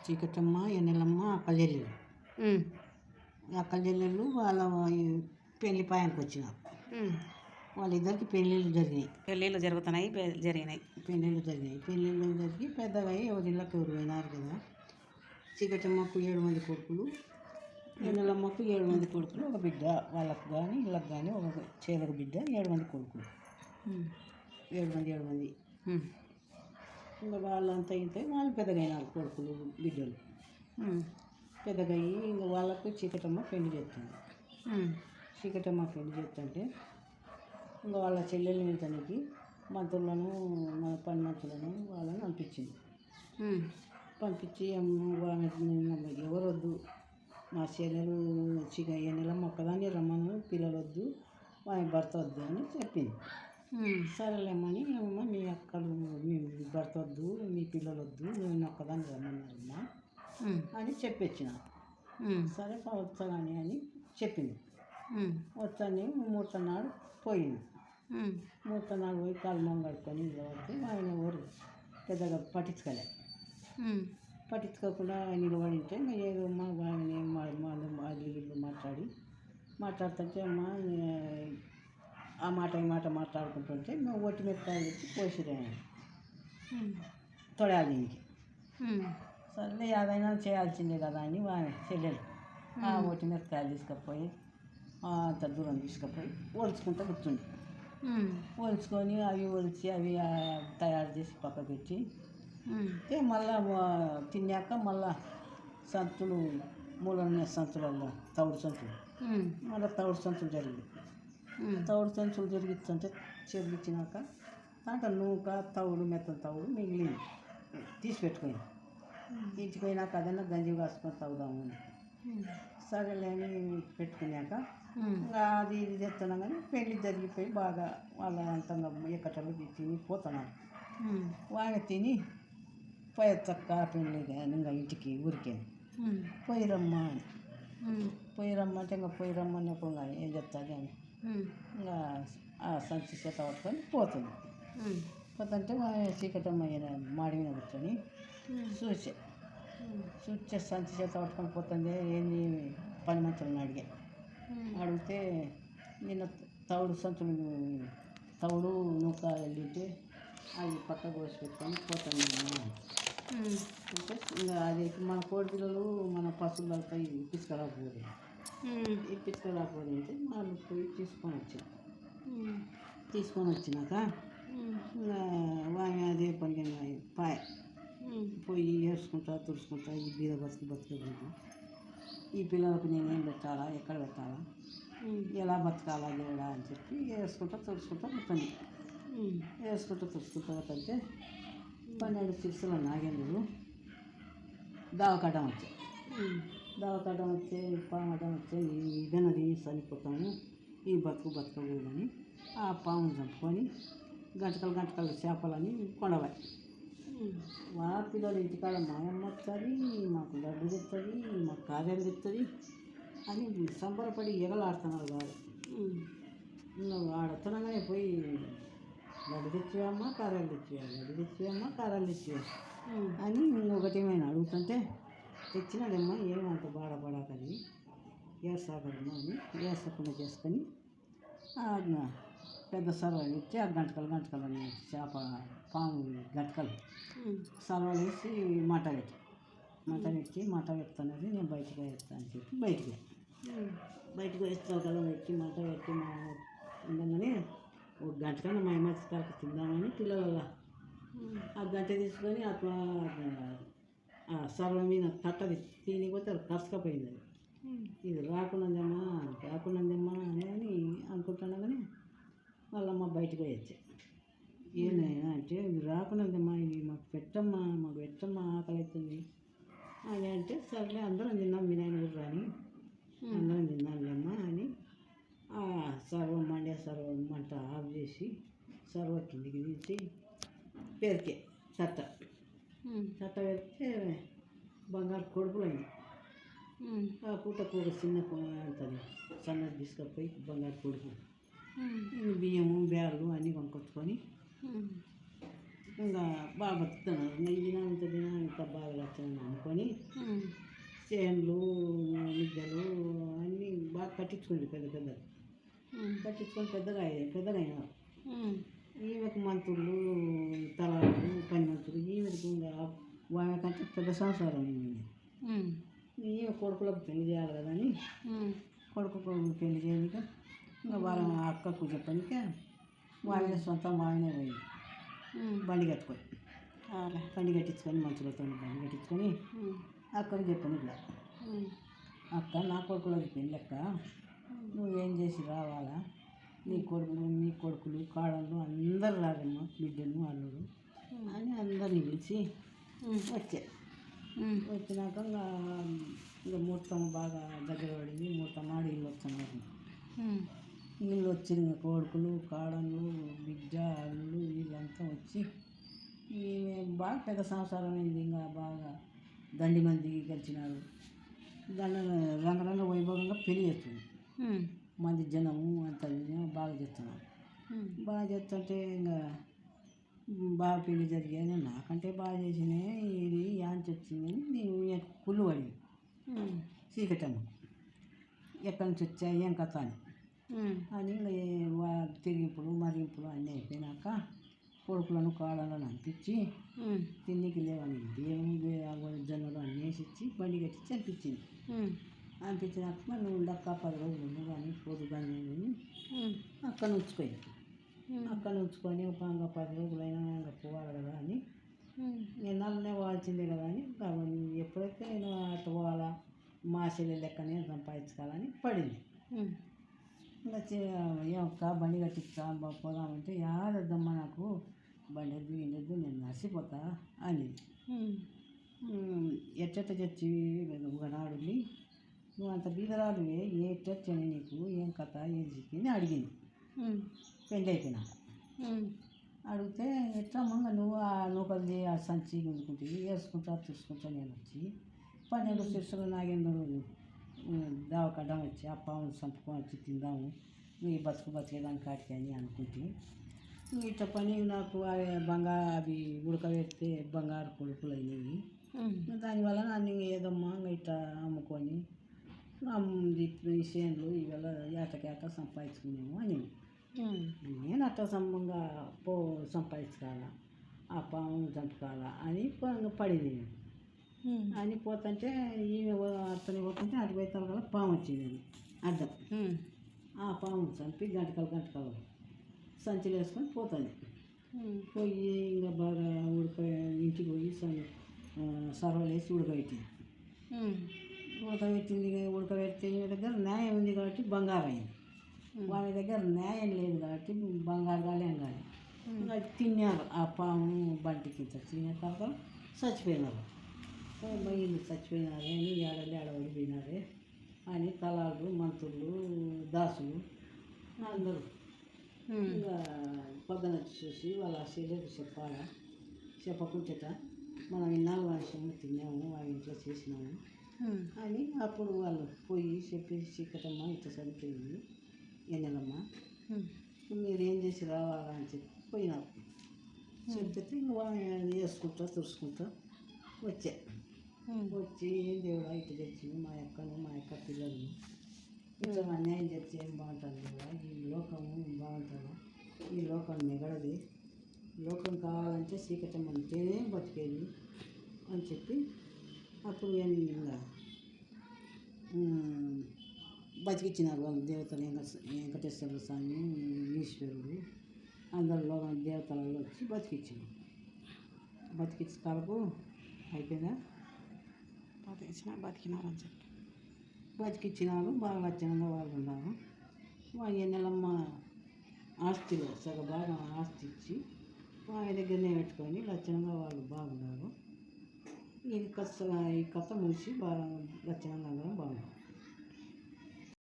చీకటమ్మ, ఎన్నెలమ్మ అక్కల చెల్లెలు. అక్కల చెల్లెళ్ళు వాళ్ళ పెళ్లి పాయానికి వచ్చినారు. వాళ్ళిద్దరికి పెళ్ళిళ్ళు జరిగినాయి. పెళ్ళిళ్ళు జరుగుతున్నాయి, జరిగినాయి. పెళ్ళిళ్ళు జరిగి పెద్దగా ఎవరి ఇళ్ళకి ఎవరు పోయినారు కదా. చీకటమ్మకు 7 మంది కొడుకులు, ఎన్నెలమ్మకు 7 మంది కొడుకులు, ఒక బిడ్డ. వాళ్ళకు కానీ వీళ్ళకి కానీ ఒక చేదొక బిడ్డ. 7 మంది కొడుకులు, 7 మంది. ఇంకా వాళ్ళంతా ఇంతే వాళ్ళు పెద్దగా అయినారు కొడుకులు బిడ్డలు. పెద్దగా అయ్యి ఇంకా వాళ్ళకు చీకటమ్మ పెళ్లి చేస్తుంది. చీకటమ్మ పెళ్లి చేస్తుంటే ఇంకా వాళ్ళ చెల్లెల్ని తనకి మంత్రులను మన పని మంత్రులను వాళ్ళని పంపించి ఎవరు వద్దు, మా చెల్లెలు ఎన్నెలమ్మ ఒక్కదాన్ని రమ్మను, పిల్లలు వద్దు, ఆమె భర్త వద్దు అని చెప్పింది. సరేలేమ్మని ఏమమ్మా మీ అక్కలు మీ భర్త వద్దు, మీ పిల్లలు వద్దు, నేను ఒక్కదాన్ని రమ్మన్నారమ్మా అని చెప్పొచ్చిన. సరే వస్తానని అని చెప్పింది. వచ్చాను ముహూర్తం నాడు పోయింది. ముహూర్తం నాడు పోయి కాలు కడుక్కొని నిలబడితే ఆయన ఎవరు పెద్దగా పట్టించుకోకుండా నిలబడింటే ఏదో మా ఇల్లు మాట్లాడుతుంటే అమ్మా ఆ మాట ఈ మాట మాట్లాడుకుంటుంటే మేము ఒట్టి మిరపకాయలు తెచ్చి పోసిరే తొడాలి దీనికి. సర్లే ఏదైనా చేయాల్సిందే కదా అని చెల్లెలు ఆ ఒట్టి మిరపకాయలు తీసుకుపోయి అంత దూరం తీసుకుపోయి ఒలుచుకుంటూ కూర్చుంది. ఒలుచుకొని అవి తయారు చేసి పక్క పెట్టి మళ్ళా తిన్నాక మళ్ళా సంతులు మూలన్న సంతులలో తవుడు సంతులు మళ్ళీ తవుడు సంతులు జరిగించినాక దాంట్లో నూక తవుడు మెత్తన తవుడు మిగిలింది తీసి పెట్టుకొని ఇంటికి పోయినాక అదన్నా గంజి కాసుకొని తాగుదాము అని. సరేలే అని పెట్టుకున్నాక అది ఇది చేస్తున్నాం కానీ పెళ్ళి జరిగిపోయి బాగా వాళ్ళ అంతంగా ఎక్కటలు తిని పోతున్నారు. వాళ్ళు తిని పోయొచ్చక్క పెళ్ళి ఇంకా ఇంటికి ఊరికే పోయి రమ్మా అని. పోయి రమ్మంటే ఇంకా పోయి రమ్మన్నప్పుడు ఏం చెప్తాది అని ఇంకా ఆ సంచి చేత పట్టుకొని పోతుంది. పోతుంటే చీకటమ్మ మాడి మీద కూర్చొని చూసే సంచి చేత పట్టుకొని పోతుంది. ఏంది పని మంచులను అడిగితే నిన్న తవుడు నూక వెళ్ళింటే అది పక్క కోసి పెట్టుకొని పోతాను అంటే ఇంకా అది మన కోడి పిల్లలు మన పశువులతో ఇప్పించుకోలేకపోదు. అంటే వాళ్ళు పోయి తీసుకొని వచ్చినాక ఇంకా వామి అదే పని పోయి ఏడ్చుకుంటా తుడుచుకుంటా ఈ బీద బతుకుంటా ఈ పిల్లలకు నేనేం పెట్టాలా, ఎక్కడ పెట్టాలా, ఎలా బతకాలా దేవుడా అని చెప్పి తుడుచుకుంటా కూర్చొని తుడుచుకుంటా పోతుంటే 12 సిరుసుల నాగేంద్రుడు దావకాటం వచ్చే పామటం వచ్చే ఇదన్నది చనిపోతాము, ఈ బతకకూడదని ఆ పామును చంపుకొని గంటకలు చేపలని కొండవాయి. పిల్లలు ఇంటికాడ మాయమ్మ వస్తుంది, మాకు లడ్డు తెస్తుంది, మాకు కార్యాలు తెస్తుంది అని సంబరపడి ఎగలాడుతున్నారు కాదు. ఆడుతున్నాగానే పోయి లడ్డు తెచ్చివమ్మా కార్యాలు తెచ్చివా అని ఒకటేమైనా అడుగుతుంటే తెచ్చినాడమ్మా ఏమంత బాధపడాకని ఏడ్సాకడమ్మా అని ఏడ్చకుండా చేసుకొని పెద్ద సర్వలు ఇచ్చి ఆ గంటకలు చేప పాము గంటకలు సర్వలు వేసి మట పెడుతున్నది. నేను బయటకు వేస్తాను అని చెప్పి బయటకు వేస్తావు కదా పెట్టి మట పెట్టి ఉండగానే ఒక గంటకన్నా మా మత్స్యకాలకు తిందామని పిల్లల ఆ గంట తీసుకొని అట్లా సర్వ మీద తట్టది తినిపోతే అది కసకపోయింది. ఇది రాకున్నదేమ్మా అని అనుకుంటున్నా కానీ వాళ్ళమ్మ బయటకు వచ్చా. ఏందైనా అంటే ఇది రాకున్నదేమ్మా, ఇది మాకు పెట్టమ్మా ఆకలి అవుతుంది అని అంటే సర్లే అందరం తిన్నాం, మీ నాయన కూడా రాని అందరం తిన్నాంలేమ్మా అని సర్వం మంట ఆఫ్ చేసి సర్వ కిందికి తీసి పెరికే చట్ట పెడితే బంగారు కొడుకులు అయింది. ఆ పూటకు ఒక చిన్న అంతది సన్నది తీసుకపోయి బంగారు కొడుకు బియ్యము బ్యాగులు అన్నీ కొనుక్కొచ్చుకొని ఇంకా బాగా బతుకుతున్నారు. ఇంకా ఈ దినం ఇంత దినం ఇంత బాగా వచ్చాను అనుకొని చేన్లు మిద్దెలు అన్నీ బాగా కట్టించుకుంది పెద్ద పెద్దగా కట్టించుకొని పెద్దగా అయినారు. ఈమెకు మంత్రులు తలాలు పని మంత్రులు ఈమెకు ఇంకా ఆమె కంటే పెద్ద సంసారం ఉంది. ఈమె కొడుకులకు పెళ్లి చేయాలి కదా అని కొడుకు పెళ్లి చేయక ఇంకా వాళ్ళ అక్కకు చెప్పనిక వాళ్ళే సొంతం ఆయనే పోయింది. బండి కట్టుకొని బండి కట్టించుకొని మంచులతో బండి కట్టించుకొని అక్కకు చెప్పని ఇట్లా, అక్క నా కొడుకులకి పెళ్ళక్క నువ్వేం చేసి రావాలా, నీ కొడుకులు కాడలు అందరు రాదమ్మా, బిడ్డలు అల్లుడు అని అందరినీ పిలిచి వచ్చే వచ్చినాక ఇంకా ముహూర్తం బాగా దగ్గర పడింది. ముహూర్తం ఆడి ఇల్లు వస్తున్నారు. వీళ్ళు వచ్చి ఇంకా కొడుకులు కాడలు బిడ్డ అల్లుడు వీళ్ళంతా వచ్చి ఈమె బాగా పెద్ద సంవత్సరం అయింది. ఇంకా బాగా దండి మంది గెలిచినారు. రంగరంగ వైభవంగా పెళ్లి చేస్తుంది. మంది జనము అంత బాగా చేస్తున్నారు. బాగా చేస్తుంటే ఇంకా బాగా పెళ్లి జరిగాయని నాకంటే బాగా చేసినే ఇది యాంచి వచ్చిందని నేను కుళ్ళు పడింది. చీకటమ్మ ఎక్కడి నుంచి వచ్చా ఏం కథ అని ఇంకా తిరిగింపులు మరింపులు అన్నీ అయిపోయినాక కొడుకులను కాళ్ళను అనిపించి తిన్నికి లేవని దేవుడు జొన్నలు అన్నీ వేసిచ్చి బండి కట్టించి అనిపించింది. అనిపించినాక నువ్వు ఉండక్క 10 రోజులు ఉండు కానీ పోదు కానీ అక్కడ ఉంచుకోయింది. అక్కడ ఉంచుకొని ఇంకా 10 రోజులైనా ఇంకా పోవాలి కదా అని ఎన్నాళ్ళనే పోవాల్సిందే కదా అని ఎప్పుడైతే నేను అటు పోవాలా మా చెల్లె లెక్కనే సంపాదించుకోవాలని పడింది. ఇంకా ఏమక్క బండి కట్టించా పోదామంటే యాదద్దమ్మా నాకు బండి వద్దు ఇండొద్దు నేను నడిచిపోతా అని ఎట్ట చచ్చి ఒకనాడు నువ్వు అంత బీదరాలువే ఏ చచ్చని నీకు ఏం కథ ఏం చెప్పింది అడిగింది. పెళ్ళి అయిపోయినాక అడిగితే ఎట్లా మంగ నువ్వు ఆ నూకలు ఆ సంచి గుంజుకుంటే వేసుకుంటా చూసుకుంటా నేను వచ్చి 12 శిష్యులు నాగేంద్రుడు దావకడ్డం వచ్చి ఆ పాములు చంపుకొని వచ్చి తిందాము నీ బతికేదాన్ని కాటికి అని అనుకుంటే ఇట్లా పని నాకు అవి ఉడకబెడితే బంగారు కొడుకులు అయినాయి. దానివల్ల నన్ను ఏదమ్మా ఇట్లా అమ్ముకొని ఈ చేనులు ఇవాళ ఏటకేట సంపాదించుకున్నాము అని నేను అట్లా సంబంధంగా సంపాదించుకోవాలా ఆ పామును చంపుకోవాలా అని పడింది. అని పోతుంటే ఈమె అతని పోతుంటే అటు పోతాను కదా పాము వచ్చింది అర్థం. ఆ పాము చంపి గంటకలు సంచులు వేసుకొని పోతుంది. పోయి ఇంకా బాగా ఇంటికి పోయి సర్వలు వేసి ఉడకబెట్టింది. ఉడకబెడితే ఈమె దగ్గర న్యాయం ఉంది కాబట్టి బంగారం అయింది. వాళ్ళ దగ్గర న్యాయం లేదు కాబట్టి బంగారు కానీ ఏం కానీ ఇంకా తిన్నారు. ఆ పాము బంటికి తిన్న తర్వాత చచ్చిపోయినారు. వీళ్ళు చచ్చిపోయినారే అని ఏడబడిపోయినారే అని తలాలు మంత్రులు దాసులు అందరూ ఇంకా పొద్దున చూసి వాళ్ళ చెల్లెకు చెప్పాలా చెప్పకుంటేట మనం ఇన్నాళ్ళు వర్షంలో తిన్నాము వాళ్ళ ఇంట్లో చేసినాము అని అప్పుడు వాళ్ళు పోయి చెప్పి చీకటమ్మ ఇట్లా చనిపోయింది ఎన్నెలమ్మ మీరు ఏం చేసి రావాలా అని చెప్పి పోయినారు. చెప్పితే ఇంకా వేసుకుంటా తుడుచుకుంటా వచ్చా. వచ్చి ఏం దేవుడా ఇట్లా తెచ్చింది మా యొక్క పిల్లలు ఇట్లా అన్యాయం చేస్తే ఏం బాగుంటుంది కదా, ఈ లోకము బాగుంటుందా, ఈ లోకం మిగడది, లోకం కావాలంటే చీకటం అంటేనే బతికేది అని చెప్పి అప్పుడు ఇంకా బతికిచ్చినారు వాళ్ళు దేవతలు. వెంకటేశ్వర స్వామి ఈశ్వరుడు అందరిలో దేవతలలో వచ్చి బతికిచ్చినారు. బతికించిన కాలకు అయిపోయిందా బతికినారు అని చెప్పి బతికిచ్చినారు. బాగా లక్షణంగా వాళ్ళు ఉన్నారు. వాళ్ళ ఎన్నెలమ్మ ఆస్తిలో బాగా ఆస్తి ఇచ్చి వాళ్ళ దగ్గరనే పెట్టుకొని లక్షణంగా వాళ్ళు బాగున్నారు. ఈ కథ ముగిసి బాగా లక్షణంగా బాగున్నారు.